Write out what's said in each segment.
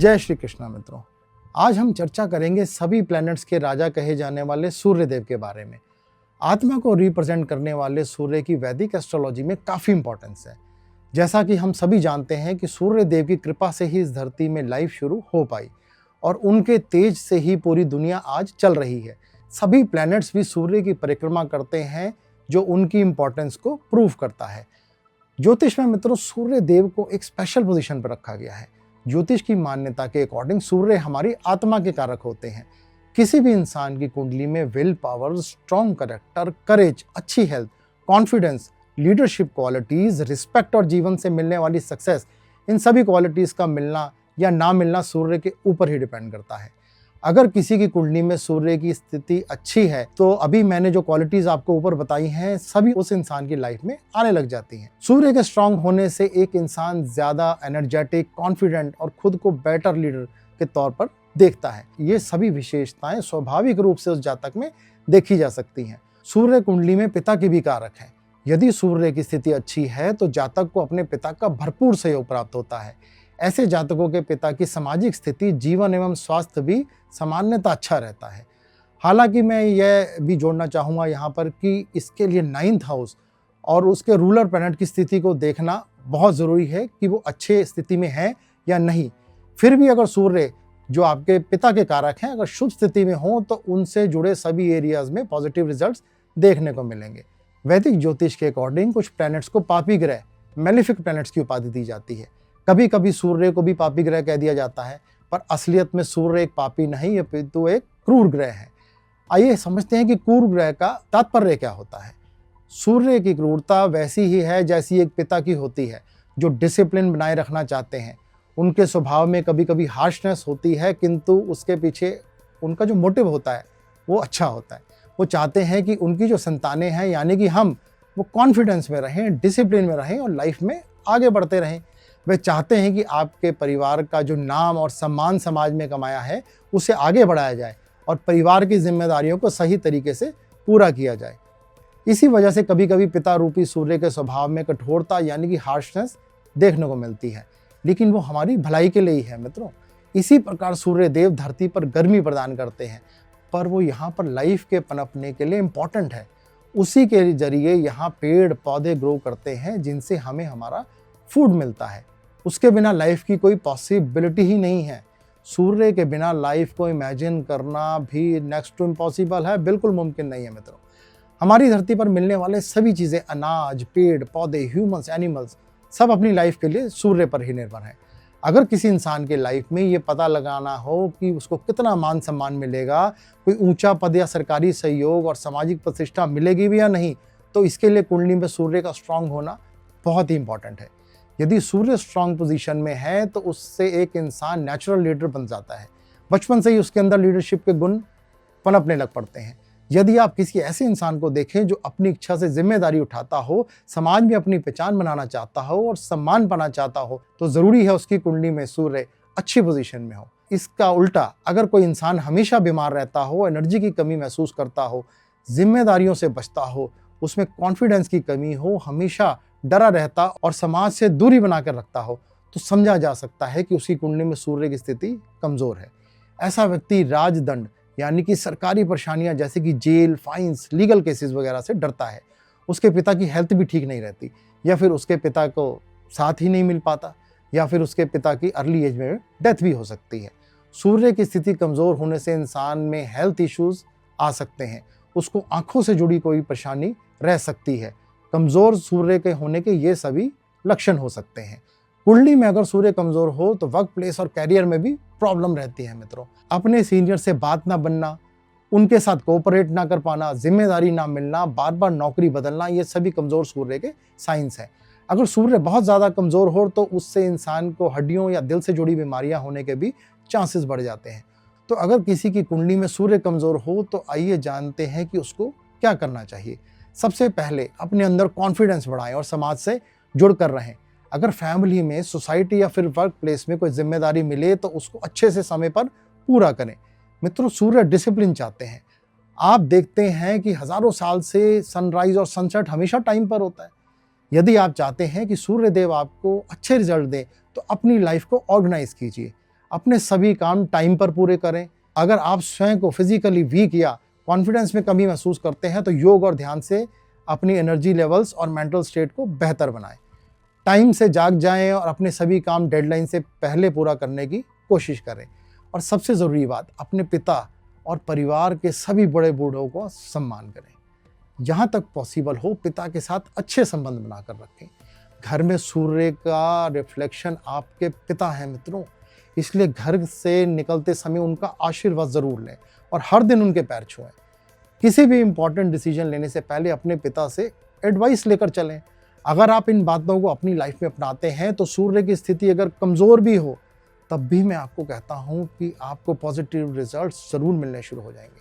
जय श्री कृष्णा मित्रों। आज हम चर्चा करेंगे सभी प्लैनेट्स के राजा कहे जाने वाले सूर्य देव के बारे में। आत्मा को रिप्रेजेंट करने वाले सूर्य की वैदिक एस्ट्रोलॉजी में काफ़ी इंपॉर्टेंस है। जैसा कि हम सभी जानते हैं कि सूर्य देव की कृपा से ही इस धरती में लाइफ शुरू हो पाई और उनके तेज से ही पूरी दुनिया आज चल रही है। सभी प्लैनेट्स भी सूर्य की परिक्रमा करते हैं, जो उनकी इंपॉर्टेंस को प्रूव करता है। ज्योतिष में मित्रों सूर्य देव को एक स्पेशल पोजीशन पर रखा गया है। ज्योतिष की मान्यता के अकॉर्डिंग सूर्य हमारी आत्मा के कारक होते हैं। किसी भी इंसान की कुंडली में विल पावर, स्ट्रॉन्ग कैरेक्टर, करेज, अच्छी health, confidence, leadership qualities, respect और जीवन से मिलने वाली सक्सेस, इन सभी क्वालिटीज का मिलना या ना मिलना सूर्य के ऊपर ही डिपेंड करता है। अगर किसी की कुंडली में सूर्य की स्थिति अच्छी है तो अभी मैंने जो क्वालिटीज आपको ऊपर बताई हैं सभी उस इंसान की लाइफ में आने लग जाती हैं। सूर्य के स्ट्रांग होने से एक इंसान ज्यादा एनर्जेटिक, कॉन्फिडेंट और खुद को बेटर लीडर के तौर पर देखता है। ये सभी विशेषताएं स्वाभाविक रूप से उस जातक में देखी जा सकती हैं। सूर्य कुंडली में पिता के भी कारक है। यदि सूर्य की स्थिति अच्छी है तो जातक को अपने पिता का भरपूर सहयोग प्राप्त होता है। ऐसे जातकों के पिता की सामाजिक स्थिति, जीवन एवं स्वास्थ्य भी सामान्यतः अच्छा रहता है। हालांकि मैं यह भी जोड़ना चाहूँगा यहाँ पर कि इसके लिए 9th हाउस और उसके रूलर प्लैनेट की स्थिति को देखना बहुत ज़रूरी है कि वो अच्छे स्थिति में है या नहीं। फिर भी अगर सूर्य जो आपके पिता के कारक हैं अगर शुभ स्थिति में हो तो उनसे जुड़े सभी एरियाज में पॉजिटिव रिजल्ट्स देखने को मिलेंगे। वैदिक ज्योतिष के अकॉर्डिंग कुछ प्लैनेट्स को पापी ग्रह, मेलेफिक प्लैनेट्स की उपाधि दी जाती है। कभी कभी सूर्य को भी पापी ग्रह कह दिया जाता है, पर असलियत में सूर्य एक पापी नहीं अपितु एक क्रूर ग्रह है। आइए समझते हैं कि क्रूर ग्रह का तात्पर्य क्या होता है। सूर्य की क्रूरता वैसी ही है जैसी एक पिता की होती है, जो डिसिप्लिन बनाए रखना चाहते हैं। उनके स्वभाव में कभी कभी हार्शनेस होती है, किंतु उसके पीछे उनका जो मोटिव होता है वो अच्छा होता है। वो चाहते हैं कि उनकी जो संतानें हैं यानी कि हम, वो कॉन्फिडेंस में रहें, डिसिप्लिन में रहें और लाइफ में आगे बढ़ते रहें। वे चाहते हैं कि आपके परिवार का जो नाम और सम्मान समाज में कमाया है उसे आगे बढ़ाया जाए और परिवार की जिम्मेदारियों को सही तरीके से पूरा किया जाए। इसी वजह से कभी कभी पिता रूपी सूर्य के स्वभाव में कठोरता यानी कि हार्शनेस देखने को मिलती है, लेकिन वो हमारी भलाई के लिए ही है मित्रों। इसी प्रकार सूर्य देव धरती पर गर्मी प्रदान करते हैं, पर वो यहाँ पर लाइफ के पनपने के लिए इम्पॉर्टेंट है। उसी के जरिए यहाँ पेड़ पौधे ग्रो करते हैं जिनसे हमें हमारा फूड मिलता है। उसके बिना लाइफ की कोई पॉसिबिलिटी ही नहीं है। सूर्य के बिना लाइफ को इमेजिन करना भी नेक्स्ट टू इम्पॉसिबल है, बिल्कुल मुमकिन नहीं है मित्रों। हमारी धरती पर मिलने वाले सभी चीज़ें, अनाज, पेड़ पौधे, ह्यूमंस, एनिमल्स, सब अपनी लाइफ के लिए सूर्य पर ही निर्भर हैं। अगर किसी इंसान के लाइफ में ये पता लगाना हो कि उसको कितना मान सम्मान मिलेगा, कोई ऊंचा पद या सरकारी सहयोग और सामाजिक प्रतिष्ठा मिलेगी भी या नहीं, तो इसके लिए कुंडली में सूर्य का स्ट्रांग होना बहुत ही इंपॉर्टेंट है। यदि सूर्य स्ट्रांग पोजीशन में है तो उससे एक इंसान नेचुरल लीडर बन जाता है। बचपन से ही उसके अंदर लीडरशिप के गुण पनपने लग पड़ते हैं। यदि आप किसी ऐसे इंसान को देखें जो अपनी इच्छा से जिम्मेदारी उठाता हो, समाज में अपनी पहचान बनाना चाहता हो और सम्मान पाना चाहता हो, तो जरूरी है उसकी कुंडली में सूर्य अच्छी पोजीशन में हो। इसका उल्टा अगर कोई इंसान हमेशा बीमार रहता हो, एनर्जी की कमी महसूस करता हो, जिम्मेदारियों से बचता हो, उसमें कॉन्फिडेंस की कमी हो, हमेशा डरा रहता और समाज से दूरी बनाकर रखता हो, तो समझा जा सकता है कि उसकी कुंडली में सूर्य की स्थिति कमजोर है। ऐसा व्यक्ति राजदंड यानी कि सरकारी परेशानियां जैसे कि जेल, फाइन्स, लीगल केसेस वगैरह से डरता है। उसके पिता की हेल्थ भी ठीक नहीं रहती, या फिर उसके पिता को साथ ही नहीं मिल पाता, या फिर उसके पिता की अर्ली एज में डेथ भी हो सकती है। सूर्य की स्थिति कमजोर होने से इंसान में हेल्थ इश्यूज आ सकते हैं। उसको आंखों से जुड़ी कोई परेशानी रह सकती है। कमजोर सूर्य के होने के ये सभी लक्षण हो सकते हैं। कुंडली में अगर सूर्य कमजोर हो तो वर्क प्लेस और कैरियर में भी प्रॉब्लम रहती है मित्रों। अपने सीनियर से बात ना बनना, उनके साथ कोऑपरेट ना कर पाना, जिम्मेदारी ना मिलना, बार बार नौकरी बदलना, ये सभी कमजोर सूर्य के साइंस हैं। अगर सूर्य बहुत ज़्यादा कमजोर हो तो उससे इंसान को हड्डियों या दिल से जुड़ी बीमारियां होने के भी चांसेस बढ़ जाते हैं। तो अगर किसी की कुंडली में सूर्य कमजोर हो तो आइए जानते हैं कि उसको क्या करना चाहिए। सबसे पहले अपने अंदर कॉन्फिडेंस बढ़ाएं और समाज से जुड़कर रहें। अगर फैमिली में, सोसाइटी या फिर वर्क प्लेस में कोई जिम्मेदारी मिले तो उसको अच्छे से समय पर पूरा करें। मित्रों, सूर्य डिसिप्लिन चाहते हैं। आप देखते हैं कि हजारों साल से सनराइज और सनसेट हमेशा टाइम पर होता है। यदि आप चाहते हैं कि सूर्य देव आपको अच्छे रिजल्ट दें तो अपनी लाइफ को ऑर्गेनाइज कीजिए। अपने सभी काम टाइम पर पूरे करें। अगर आप स्वयं को फिजिकली वीक या कॉन्फिडेंस में कमी महसूस करते हैं तो योग और ध्यान से अपनी एनर्जी लेवल्स और मेंटल स्टेट को बेहतर बनाएं। टाइम से जाग जाएं और अपने सभी काम डेडलाइन से पहले पूरा करने की कोशिश करें। और सबसे ज़रूरी बात, अपने पिता और परिवार के सभी बड़े बूढ़ों को सम्मान करें। जहाँ तक पॉसिबल हो पिता के साथ अच्छे संबंध बनाकर रखें। घर में सूर्य का रिफ्लेक्शन आपके पिता हैं मित्रों, इसलिए घर से निकलते समय उनका आशीर्वाद ज़रूर लें और हर दिन उनके पैर छुएं। किसी भी इम्पॉर्टेंट डिसीजन लेने से पहले अपने पिता से एडवाइस लेकर चलें। अगर आप इन बातों को अपनी लाइफ में अपनाते हैं तो सूर्य की स्थिति अगर कमज़ोर भी हो तब भी मैं आपको कहता हूँ कि आपको पॉजिटिव रिजल्ट्स ज़रूर मिलने शुरू हो जाएंगे।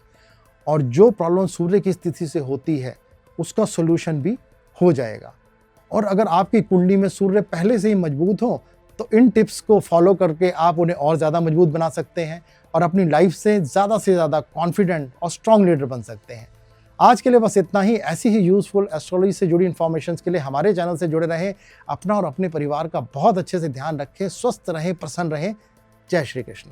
और जो प्रॉब्लम सूर्य की स्थिति से होती है उसका सोल्यूशन भी हो जाएगा। और अगर आपकी कुंडली में सूर्य पहले से ही मजबूत हो तो इन टिप्स को फॉलो करके आप उन्हें और ज़्यादा मजबूत बना सकते हैं और अपनी लाइफ से ज़्यादा कॉन्फिडेंट और स्ट्रॉन्ग लीडर बन सकते हैं। आज के लिए बस इतना ही। ऐसी ही यूज़फुल एस्ट्रोलॉजी से जुड़ी इन्फॉर्मेशन के लिए हमारे चैनल से जुड़े रहें। अपना और अपने परिवार का बहुत अच्छे से ध्यान रखें, स्वस्थ रहें, प्रसन्न रहें। जय श्री कृष्ण।